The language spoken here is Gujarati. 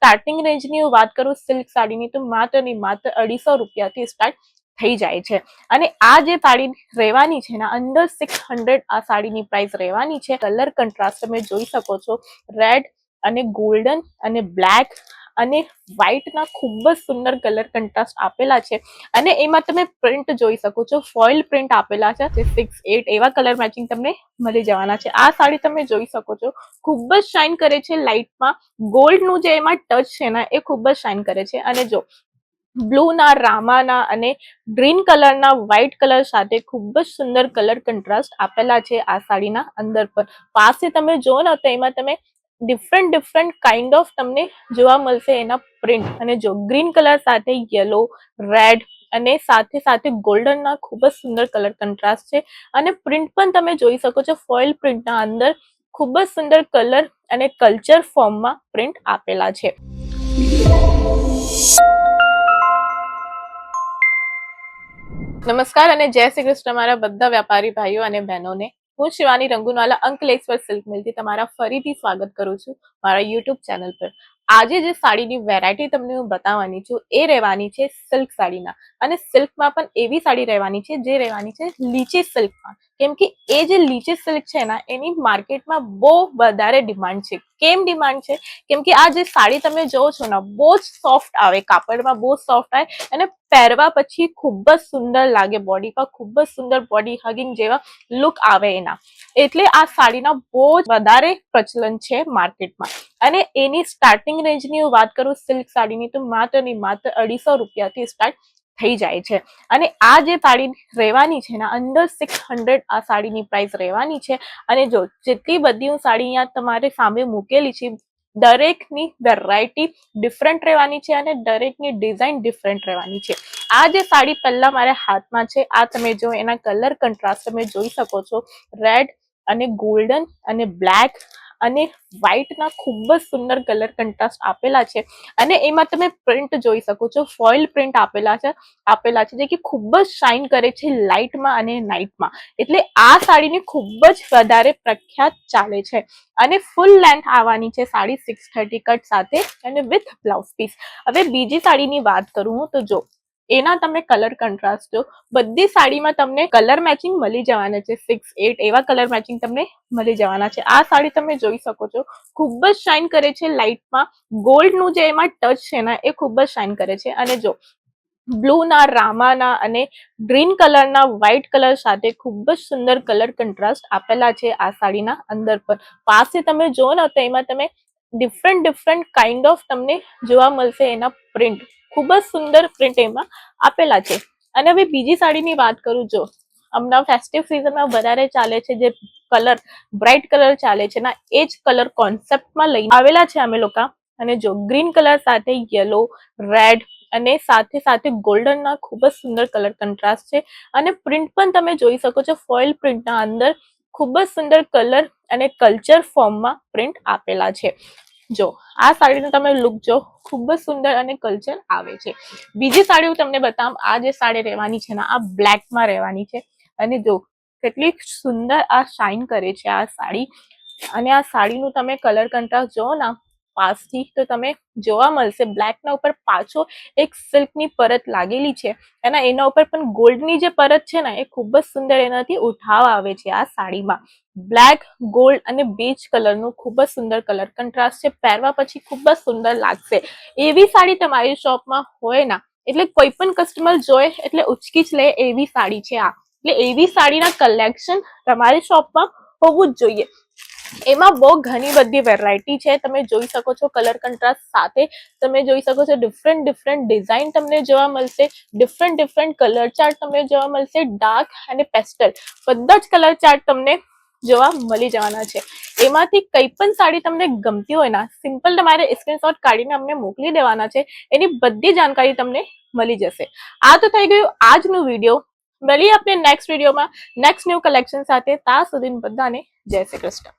સ્ટાર્ટિંગ રેન્જની હું વાત કરું સિલ્ક સાડીની તો માત્ર ને માત્ર 250 રૂપિયાથી સ્ટાર્ટ થઈ જાય છે। અને આ જે સાડી રહેવાની છે ને અંડર 600 આ સાડીની પ્રાઇસ રહેવાની છે। કલર કંટ્રાસ્ટ તમે જોઈ શકો છો, રેડ અને ગોલ્ડન અને બ્લેક અને વ્હાઈટ ના ખૂબ જ સુંદર કલર કંટ્રાસ્ટ આપેલા છે। અને એમાં તમે પ્રિન્ટ જોઈ શકો છો, ફોઇલ પ્રિન્ટ આપેલા છે, 6-8 એવા કલર મેચિંગ તમને મળી જવાના છે। આ સાડી તમે જોઈ શકો છો, ખૂબ જ શાઇન કરે છે લાઇટમાં, ગોલ્ડ નું જે એમાં ટચ છે ને એ ખૂબ જ શાઇન કરે છે। અને જો બ્લુ ના, રામાના અને ગ્રીન કલરના વ્હાઇટ કલર સાથે ખૂબ જ સુંદર કલર કંટ્રાસ્ટ આપેલા છે આ સાડીના અંદર પર। પાસે તમે જો ને તો એમાં તમે ડિફરન્ટ કાઇન્ડ ઓફ તમને જોવા મળશે એના પ્રિન્ટ। અને જો ગ્રીન કલર સાથે યલો, રેડ અને સાથે ગોલ્ડન ના ખૂબ જ સુંદર કલર કંટ્રાસ્ટ છે। અને પ્રિન્ટ પણ તમે જોઈ શકો છો, ફોઇલ પ્રિન્ટના અંદર ખૂબ જ સુંદર કલર અને કલ્ચર ફોર્મમાં પ્રિન્ટ આપેલા છે। નમસ્કાર અને જય શ્રી કૃષ્ણ મારા બધા વ્યાપારી ભાઈઓ અને બહેનોને। હું Shivani Rangoonwala uncle expert silk મિલથી તમારા ફરીથી સ્વાગત કરું છું મારા યુટ્યુબ ચેનલ પર। આજે જે સાડીની વેરાયટી તમને હું બતાવવાની છું એ રહેવાની છે સિલ્ક સાડીના। અને સિલ્કમાં પણ એવી સાડી રહેવાની છે જે રહેવાની છે લીચી સિલ્કમાં। કેમ કે એ જે લીચી સિલ્ક છે ને એની માર્કેટમાં બહુ વધારે ડિમાન્ડ છે। કેમ ડિમાન્ડ છે? કેમ કે આ જે સાડી તમે જોવો છો ને બહુ જ સોફ્ટ આવે, કાપડમાં બહુ સોફ્ટ આવે અને પહેરવા પછી ખૂબ જ સુંદર લાગે, બોડી પર ખૂબ જ સુંદર બોડી હગિંગ જેવા લુક આવે એના। એટલે આ સાડીના બહુ જ વધારે પ્રચલન છે માર્કેટમાં। અને એની સ્ટાર્ટિંગ રેન્જની હું વાત કરું સિલ્ક સાડીની તો માત્ર ને માત્ર 250 રૂપિયાથી સ્ટાર્ટ થઈ જાય છે। અને આ જે સાડી રહેવાની છે ને અંડર 600 આ સાડીની પ્રાઇસ રહેવાની છે। અને જો જેટલી બધી હું સાડી અહીંયા તમારે સામે મૂકેલી છે દરેકની વેરાયટી ડિફરન્ટ રહેવાની છે અને દરેકની ડિઝાઇન ડિફરન્ટ રહેવાની છે। આ જે સાડી પહેલા મારા હાથમાં છે આ તમે જો એના કલર કંટ્રાસ્ટ તમે જોઈ શકો છો, રેડ અને ગોલ્ડન અને બ્લેક અને વ્હાઈટ ના ખૂબ જ સુંદર કલર કંટ્રાસ્ટ આપેલા છે। અને એમાં તમે પ્રિન્ટ જોઈ શકો છો, ફોઇલ પ્રિન્ટ આપેલા છે જે કે ખૂબ જ શાઇન કરે છે લાઇટમાં અને નાઇટમાં। એટલે આ સાડીની ખૂબ જ વધારે પ્રખ્યાત ચાલે છે। અને ફૂલ લેન્થ આવવાની છે સાડી 630 કટ સાથે અને વિથ બ્લાઉઝ પીસ। હવે બીજી સાડીની વાત કરું તો જો એના તમે કલર કંટ્રાસ્ટ જો, બધી સાડીમાં તમને કલર મેચિંગ મળી જવાના છે, 6-8 એવા કલર મેચિંગ તમને મળી જવાના છે। આ સાડી તમે જોઈ શકો છો, ખૂબ જ શાઇન કરે છે લાઇટમાં, ગોલ્ડ નું જે એમાં ટચ છે ને એ ખૂબ જ શાઇન કરે છે। અને જો બ્લુ ના, રામાના અને ગ્રીન કલરના વ્હાઇટ કલર સાથે ખૂબ જ સુંદર કલર કંટ્રાસ્ટ આપેલા છે આ સાડીના અંદર પર। પાસે તમે જો ને તો એમાં તમે ડિફરન્ટ કાઇન્ડ ઓફ તમને જોવા મળશે એના પ્રિન્ટ, ખૂબ જ સુંદર પ્રિન્ટ એમાં આપેલા છે। અને હવે બીજી સાડીની વાત કરું, જો હમણાં ફેસ્ટિવ સિઝનમાં વધારે ચાલે છે જે કલર બ્રાઇટ કલર ચાલે છે ને એ જ કલર કોન્સેપ્ટમાં લઈને આવેલા છે અમે લોકો। અને જો ગ્રીન કલર સાથે યલો, રેડ અને સાથે ગોલ્ડન ના ખૂબ જ સુંદર કલર કંટ્રાસ્ટ છે। અને પ્રિન્ટ પણ તમે જોઈ શકો છો, ફોઇલ પ્રિન્ટના અંદર ખૂબ જ સુંદર કલર અને કલ્ચર ફોર્મમાં પ્રિન્ટ આપેલા છે। જો આ સાડીનો તમે લુક જો, ખૂબ જ સુંદર અને કલ્ચર આવે છે। બીજી સાડી હું તમને બતાવું, આ જે સાડી રહેવાની છે ને આ બ્લેકમાં રહેવાની છે। અને જો કેટલી સુંદર આ શાઇન કરે છે આ સાડી। અને આ સાડીનું તમે કલર કંટ્રાસ્ટ જોવો ને પાસથી તો તમે જોવા મળશે બ્લેક ના ઉપર પાછો એક સિલ્કની પરત લાગેલી છે અને એના ઉપર પણ ગોલ્ડની જે પરત છે ને એ ખૂબ જ સુંદર એનાથી ઉઠાવ આવે છે આ સાડીમાં। બ્લેક, ગોલ્ડ અને બેજ કલરનું ખૂબ જ સુંદર કલર કંટ્રાસ્ટ છે, પહેરવા પછી ખૂબ જ સુંદર લાગશે। એવી સાડી તમારી શોપમાં હોય ને એટલે કોઈ પણ કસ્ટમર જોઈ એટલે ઉચકી જ લે એવી સાડી છે આ। એટલે એવી સાડીના કલેક્શન તમારી શોપમાં હોવું જ જોઈએ। એમાં બહુ ઘણી બધી વેરાયટી છે, તમે જોઈ શકો છો, કલર કંટ્રાસ્ટ સાથે તમે જોઈ શકો છો, ડિફરન્ટ ડિઝાઇન તમને જોવા મળશે, ડિફરન્ટ કલર ચાર્ટ તમને જોવા મળશે, ડાર્ક અને પેસ્ટલ બધા જ કલર ચાર્ટ તમને જોવા મળી જવાના છે। એમાંથી કઈ પણ સાડી તમને ગમતી હોય ને સિમ્પલ તમારે સ્ક્રીનશોટ કાઢીને અમને મોકલી દેવાના છે, એની બધી જાણકારી તમને મળી જશે। આ તો થઈ ગયું આજનું વિડીયો। મળીએ આપણે નેક્સ્ટ વિડીયોમાં નેક્સ્ટ ન્યૂ કલેક્શન સાથે। ત્યાં સુધી બધાને જય શ્રી કૃષ્ણ।